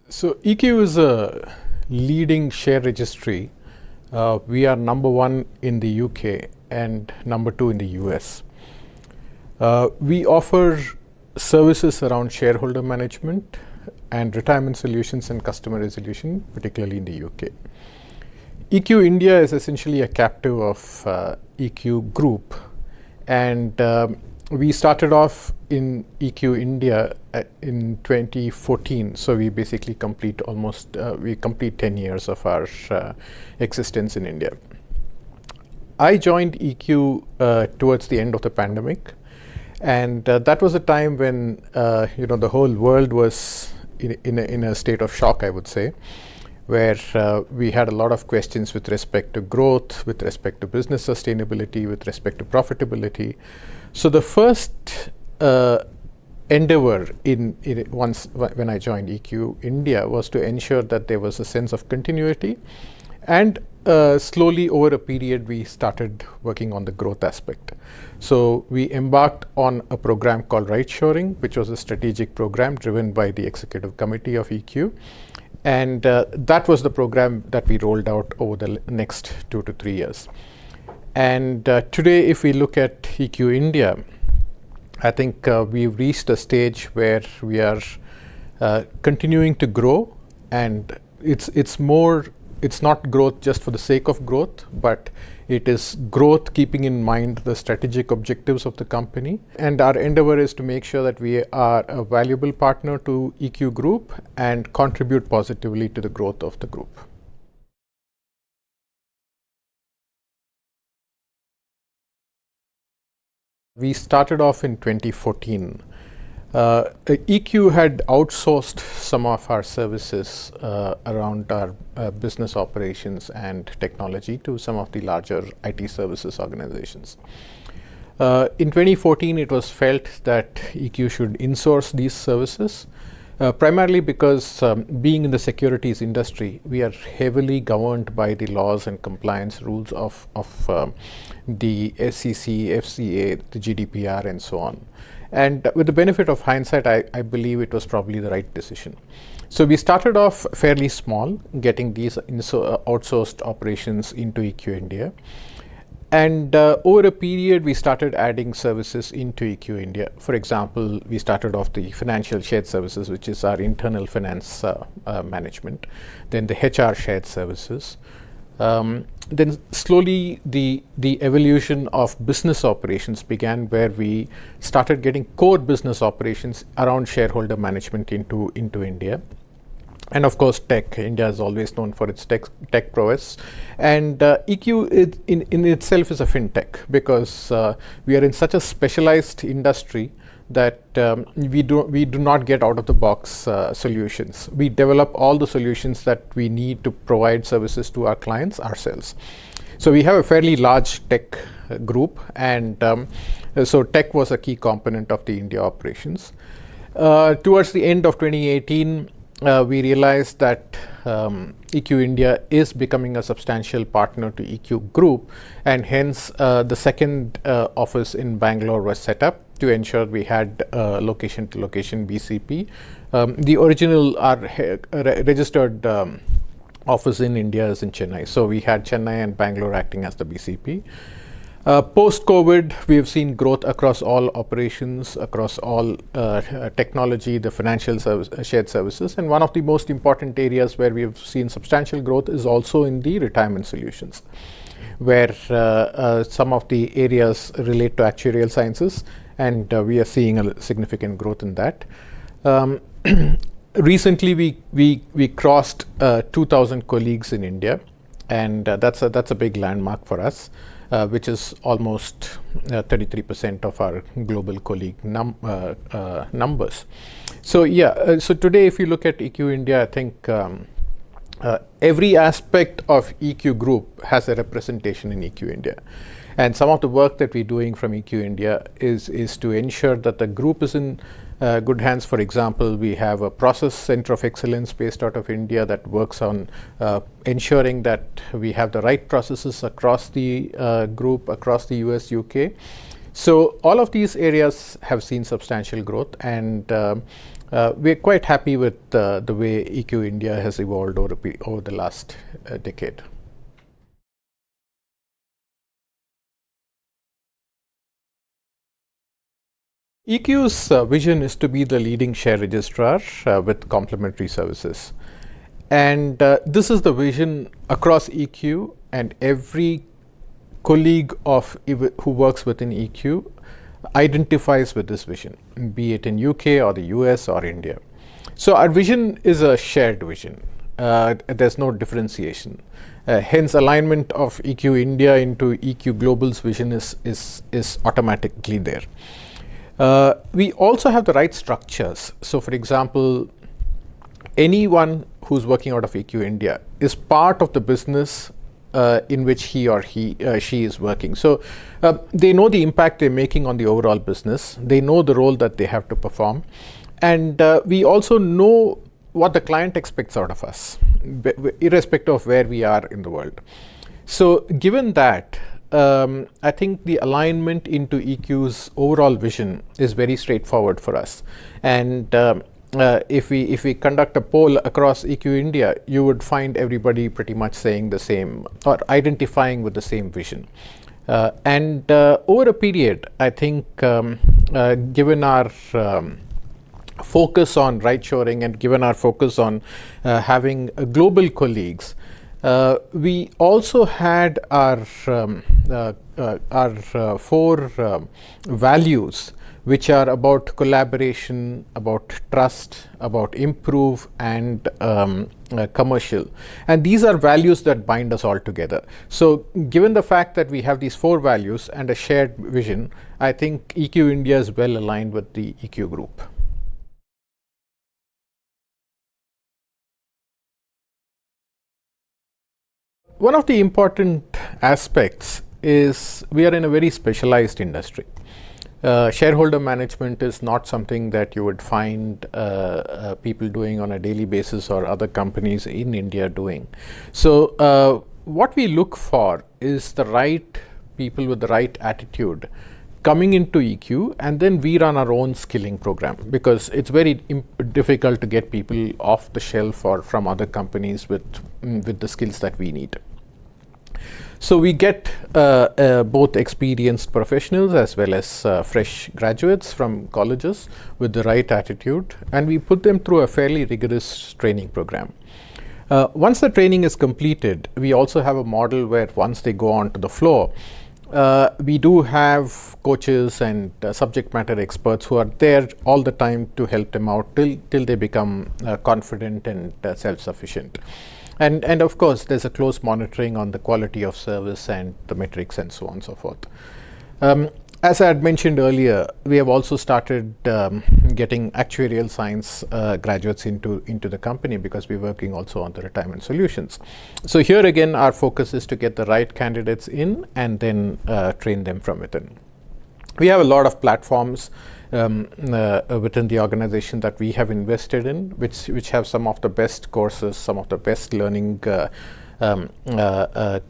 So EQ is a leading share registry. We are number one in the UK and number two in the US. We offer services around shareholder management and retirement solutions and customer resolution, particularly in the UK. EQ India is essentially a captive of EQ Group, and we started off in EQ India in 2014. So we basically complete 10 years of our existence in India. I joined EQ towards the end of the pandemic, and that was a time when the whole world was in a state of shock, I would say, where we had a lot of questions with respect to growth, with respect to business sustainability, with respect to profitability. So the first endeavor when I joined EQ India was to ensure that there was a sense of continuity, and slowly over a period we started working on the growth aspect. So we embarked on a program called Right Shoring, which was a strategic program driven by the executive committee of EQ. And that was the program that we rolled out over the next 2 to 3 years. And today, if we look at EQ India, I think we've reached a stage where we are continuing to grow, and it's not growth just for the sake of growth, but it is growth keeping in mind the strategic objectives of the company. And our endeavor is to make sure that we are a valuable partner to EQ Group and contribute positively to the growth of the group. We started off in 2014. EQ had outsourced some of our services around our business operations and technology to some of the larger IT services organizations. In 2014, it was felt that EQ should insource these services, primarily because being in the securities industry, we are heavily governed by the laws and compliance rules of the SEC, FCA, the GDPR, and so on. And with the benefit of hindsight, I believe it was probably the right decision. So we started off fairly small, getting these outsourced operations into EQ India. And over a period, we started adding services into EQ India. For example, we started off the financial shared services, which is our internal finance management, then the HR shared services. Then slowly the evolution of business operations began, where we started getting core business operations around shareholder management into India. And of course, tech. India is always known for its tech prowess, and EQ in itself is a fintech, because we are in such a specialized industry that we do not get out of the box solutions. We develop all the solutions that we need to provide services to our clients ourselves. So we have a fairly large tech group, and so tech was a key component of the India operations. Towards the end of 2018, we realized that EQ India is becoming a substantial partner to EQ Group, and hence the second office in Bangalore was set up to ensure we had location to location BCP. The original registered office in India is in Chennai. So we had Chennai and Bangalore acting as the BCP. Post-COVID, we have seen growth across all operations, across all technology, the financial shared services. And one of the most important areas where we have seen substantial growth is also in the retirement solutions, where some of the areas relate to actuarial sciences, and we are seeing a significant growth in that. Recently, we crossed 2,000 colleagues in India, and that's a big landmark for us, which is almost 33% of our global colleague numbers. So so today, if you look at EQ India, I think every aspect of EQ Group has a representation in EQ India. And some of the work that we're doing from EQ India is to ensure that the group is in good hands. For example, we have a process center of excellence based out of India that works on ensuring that we have the right processes across the group, across the US, UK. So all of these areas have seen substantial growth, and we're quite happy with the way EQ India has evolved over the last decade. EQ's vision is to be the leading share registrar with complementary services. And this is the vision across EQ, and every colleague who works within EQ identifies with this vision, be it in UK or the US or India. So our vision is a shared vision. There's no differentiation. Hence, alignment of EQ India into EQ Global's vision is automatically there. We also have the right structures. So, for example, anyone who's working out of EQ India is part of the business in which he or she is working. So they know the impact they're making on the overall business. They know the role that they have to perform. And we also know what the client expects out of us, irrespective of where we are in the world. So given that, I think the alignment into EQ's overall vision is very straightforward for us. And if we conduct a poll across EQ India, you would find everybody pretty much saying the same or identifying with the same vision. And over a period, I think given our focus on right shoring and given our focus on having global colleagues, we also had our four values, which are about collaboration, about trust, about improve, and commercial. And these are values that bind us all together. So given the fact that we have these four values and a shared vision, I think EQ India is well aligned with the EQ group. One of the important aspects is we are in a very specialized industry. Shareholder management is not something that you would find people doing on a daily basis or other companies in India doing. So what we look for is the right people with the right attitude coming into EQ, and then we run our own skilling program, because it's very difficult to get people off the shelf or from other companies with the skills that we need. So we get both experienced professionals as well as fresh graduates from colleges with the right attitude, and we put them through a fairly rigorous training program. Once the training is completed, we also have a model where once they go onto the floor, we do have coaches and subject matter experts who are there all the time to help them out till they become confident and self-sufficient. And of course, there's a close monitoring on the quality of service and the metrics and so on and so forth. As I had mentioned earlier, we have also started getting actuarial science graduates into the company, because we're working also on the retirement solutions. So here again, our focus is to get the right candidates in and then train them from within. We have a lot of platforms within the organization that we have invested in, which have some of the best courses, some of the best learning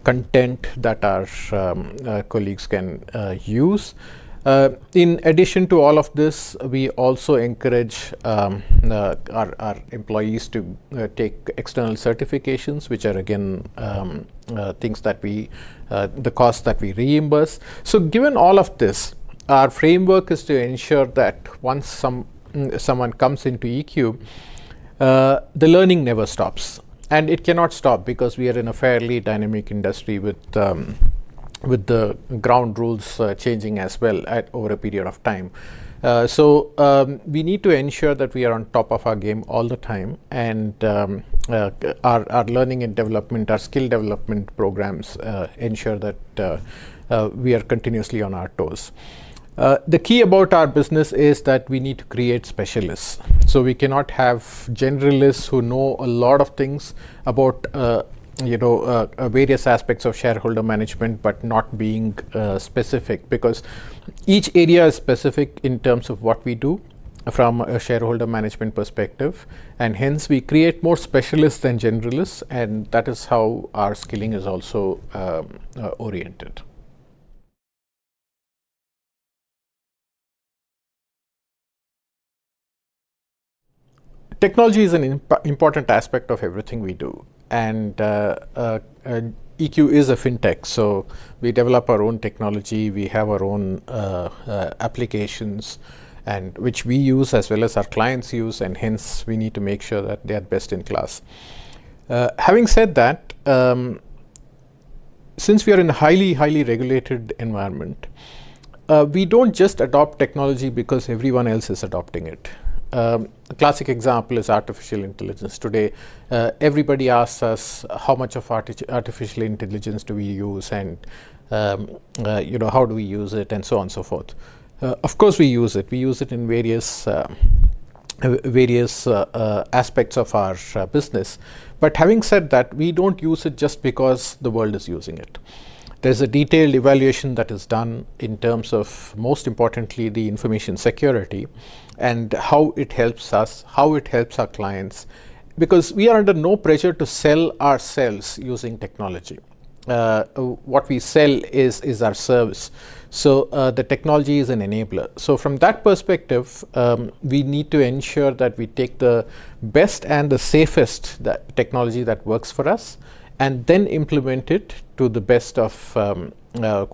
content that our colleagues can use. In addition to all of this, we also encourage our employees to take external certifications, which are again things that the costs that we reimburse. So given all of this, our framework is to ensure that once someone comes into EQ, the learning never stops. And it cannot stop, because we are in a fairly dynamic industry with the ground rules changing as well over a period of time. So we need to ensure that we are on top of our game all the time, and our learning and development, our skill development programs ensure that we are continuously on our toes. The key about our business is that we need to create specialists. So we cannot have generalists who know a lot of things about various aspects of shareholder management, but not being specific, because each area is specific in terms of what we do from a shareholder management perspective, and hence we create more specialists than generalists, and that is how our skilling is also oriented. Technology is an important aspect of everything we do, and EQ is a fintech. So we develop our own technology, we have our own applications, and which we use as well as our clients use, and hence we need to make sure that they are best in class. Having said that, since we are in a highly regulated environment, we don't just adopt technology because everyone else is adopting it. A classic example is artificial intelligence. Today, everybody asks us how much of artificial intelligence do we use, and how do we use it, and so on and so forth. Of course, we use it. We use it in various aspects of our business. But having said that, we don't use it just because the world is using it. There's a detailed evaluation that is done in terms of, most importantly, the information security and how it helps us, how it helps our clients, because we are under no pressure to sell ourselves using technology. What we sell is our service. So the technology is an enabler. So from that perspective, we need to ensure that we take the best and the safest technology that works for us, and then implement it to the best of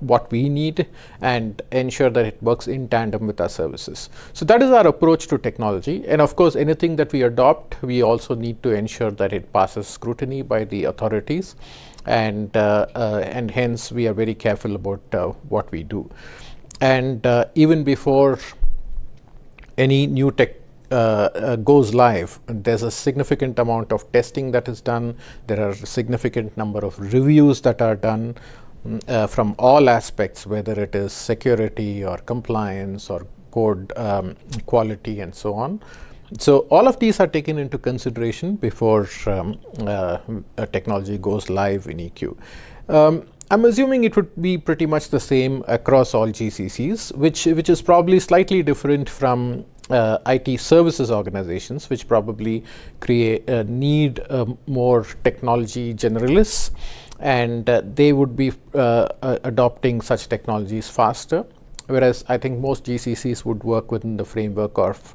what we need, and ensure that it works in tandem with our services. So that is our approach to technology. And of course, anything that we adopt, we also need to ensure that it passes scrutiny by the authorities, and hence we are very careful about what we do. And even before any new tech goes live, there's a significant amount of testing that is done. There are a significant number of reviews that are done from all aspects, whether it is security or compliance or code quality and so on. So all of these are taken into consideration before a technology goes live in EQ. I'm assuming it would be pretty much the same across all GCCs, which is probably slightly different from IT services organizations, which probably need more technology generalists, and they would be adopting such technologies faster. Whereas I think most GCCs would work within the framework of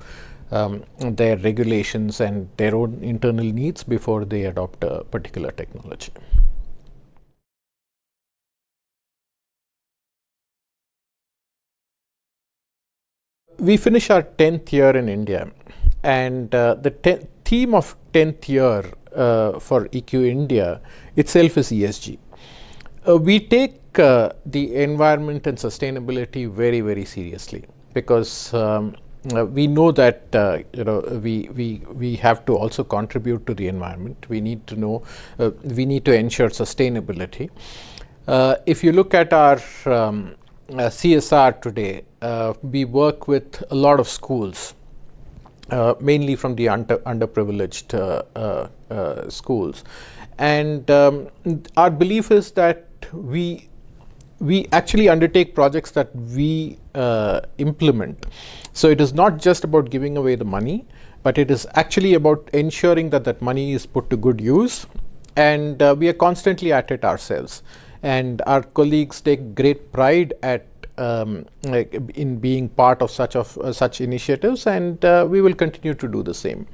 their regulations and their own internal needs before they adopt a particular technology. We finish our 10th year in India, and the theme of 10th year for EQ India itself is ESG. We take the environment and sustainability very seriously, because we know that we have to also contribute to the environment. We need to know, we need to ensure sustainability. If you look at our CSR today, we work with a lot of schools, mainly from the underprivileged schools, and our belief is that we actually undertake projects that we implement. So it is not just about giving away the money, but it is actually about ensuring that that money is put to good use, and we are constantly at it ourselves. And our colleagues take great pride at in being part of such initiatives, and we will continue to do the same.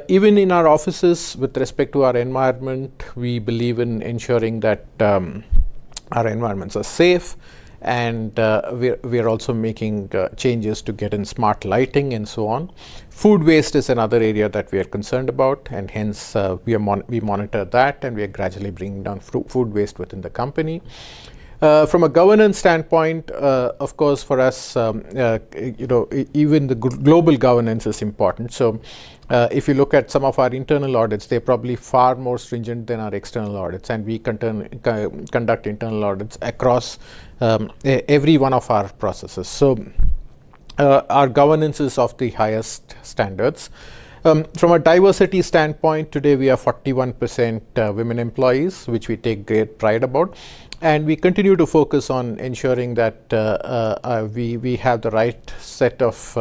Even in our offices, with respect to our environment, we believe in ensuring that our environments are safe, and we are also making changes to get in smart lighting and so on. Food waste is another area that we are concerned about, and hence we monitor that, and we are gradually bringing down food waste within the company. From a governance standpoint, of course, for us, even the global governance is important. So if you look at some of our internal audits, they're probably far more stringent than our external audits, and we conduct internal audits across every one of our processes. So our governance is of the highest standards. From a diversity standpoint, today we are 41% women employees, which we take great pride about. And we continue to focus on ensuring that we have the right set of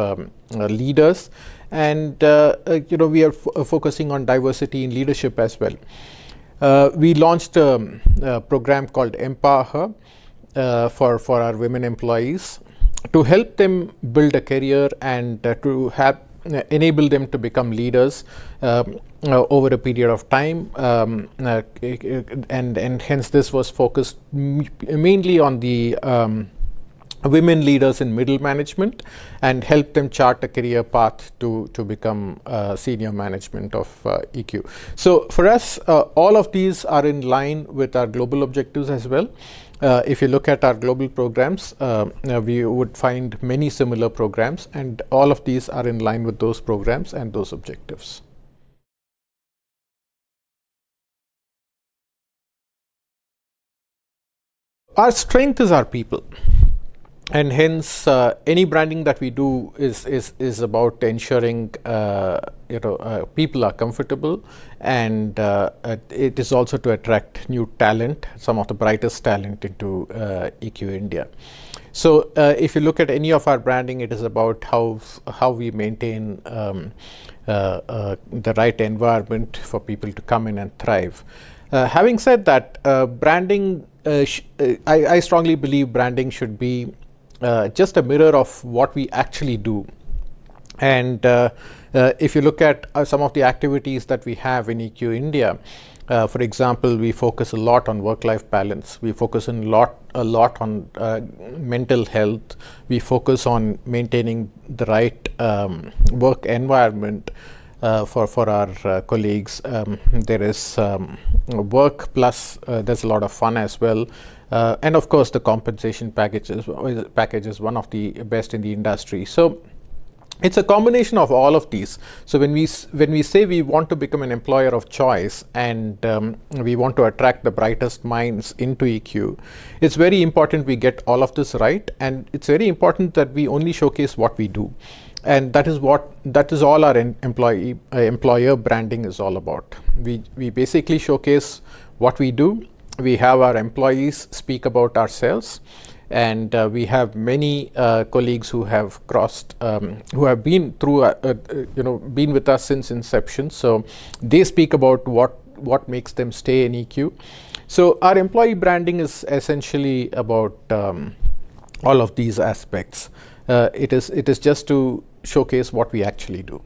leaders, and we are focusing on diversity in leadership as well. We launched a program called Empower Her for our women employees, to help them build a career and to enable them to become leaders over a period of time, and hence this was focused mainly on the women leaders in middle management and help them chart a career path to become senior management of EQ. So for us, all of these are in line with our global objectives as well. If you look at our global programs, we would find many similar programs, and all of these are in line with those programs and those objectives. Our strength is our people. And hence, any branding that we do is about ensuring people are comfortable, and it is also to attract new talent, some of the brightest talent into EQ India. So, if you look at any of our branding, it is about how we maintain the right environment for people to come in and thrive. Having said that, branding, I strongly believe branding should be just a mirror of what we actually do. And if you look at some of the activities that we have in EQ India, for example, we focus a lot on work-life balance. We focus a lot on mental health. We focus on maintaining the right work environment for our colleagues. There is work plus there's a lot of fun as well. And of course, the compensation package is one of the best in the industry. So it's a combination of all of these. So when we say we want to become an employer of choice, and we want to attract the brightest minds into EQ, it's very important we get all of this right, and it's very important that we only showcase what we do. And that is all our employer branding is all about. We basically showcase what we do. We have our employees speak about ourselves, and we have many colleagues who have who have been through, been with us since inception. So they speak about what makes them stay in EQ. So our employee branding is essentially about all of these aspects. It is just to showcase what we actually do.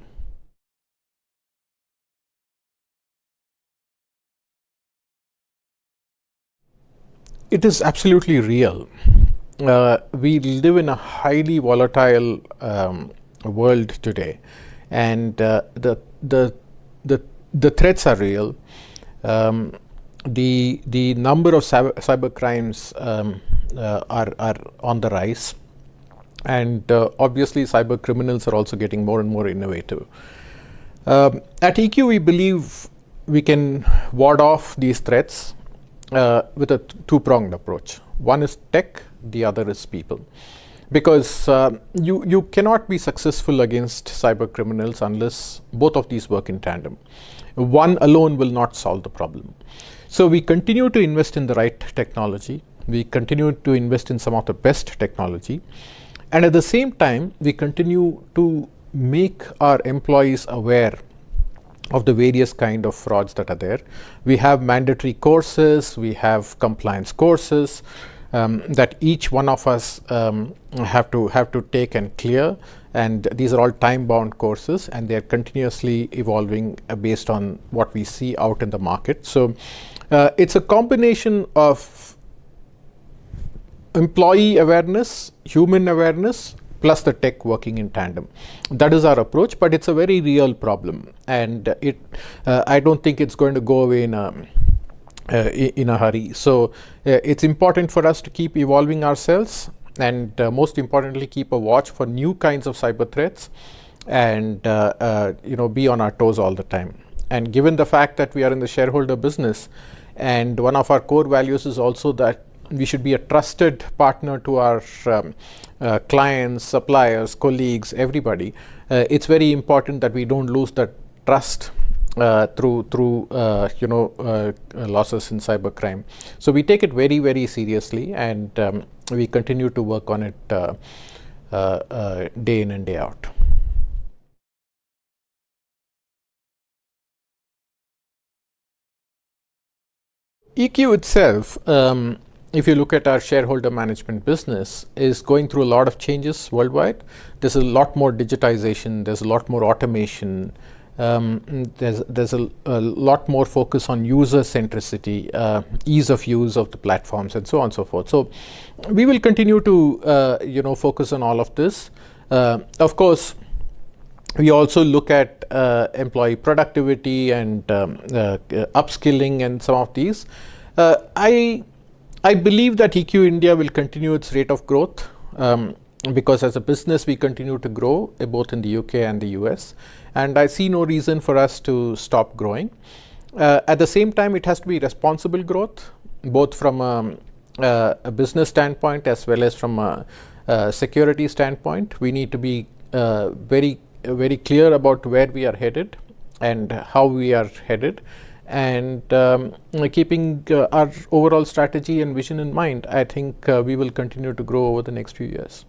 It is absolutely real. We live in a highly volatile world today, and the threats are real. The number of cyber crimes are on the rise, and obviously cyber criminals are also getting more and more innovative. At EQ, we believe we can ward off these threats with a two-pronged approach. One is tech, the other is people. Because you cannot be successful against cyber criminals unless both of these work in tandem. One alone will not solve the problem. So we continue to invest in the right technology. We continue to invest in some of the best technology. And at the same time, we continue to make our employees aware of the various kind of frauds that are there. We have mandatory courses, we have compliance courses that each one of us have to take and clear, and these are all time-bound courses, and they are continuously evolving based on what we see out in the market. So it's a combination of employee awareness, human awareness, plus the tech working in tandem. That is our approach, but it's a very real problem, and I don't think it's going to go away in a hurry. So it's important for us to keep evolving ourselves, and most importantly, keep a watch for new kinds of cyber threats, and be on our toes all the time. And given the fact that we are in the shareholder business, and one of our core values is also that we should be a trusted partner to our clients, suppliers, colleagues, everybody. It's very important that we don't lose that trust through losses in cybercrime. So we take it very, very seriously, and we continue to work on it day in and day out. EQ itself if you look at our shareholder management business, is going through a lot of changes worldwide. There's a lot more digitization, there's a lot more automation, there's a lot more focus on user centricity, ease of use of the platforms, and so on and so forth. So we will continue to focus on all of this. Of course, we also look at employee productivity and upskilling and some of these. I believe that EQ India will continue its rate of growth, because as a business we continue to grow both in the UK and the US, and I see no reason for us to stop growing. At the same time, it has to be responsible growth, both from a business standpoint as well as from a security standpoint. We need to be very clear about where we are headed and how we are headed, and keeping our overall strategy and vision in mind, I think we will continue to grow over the next few years.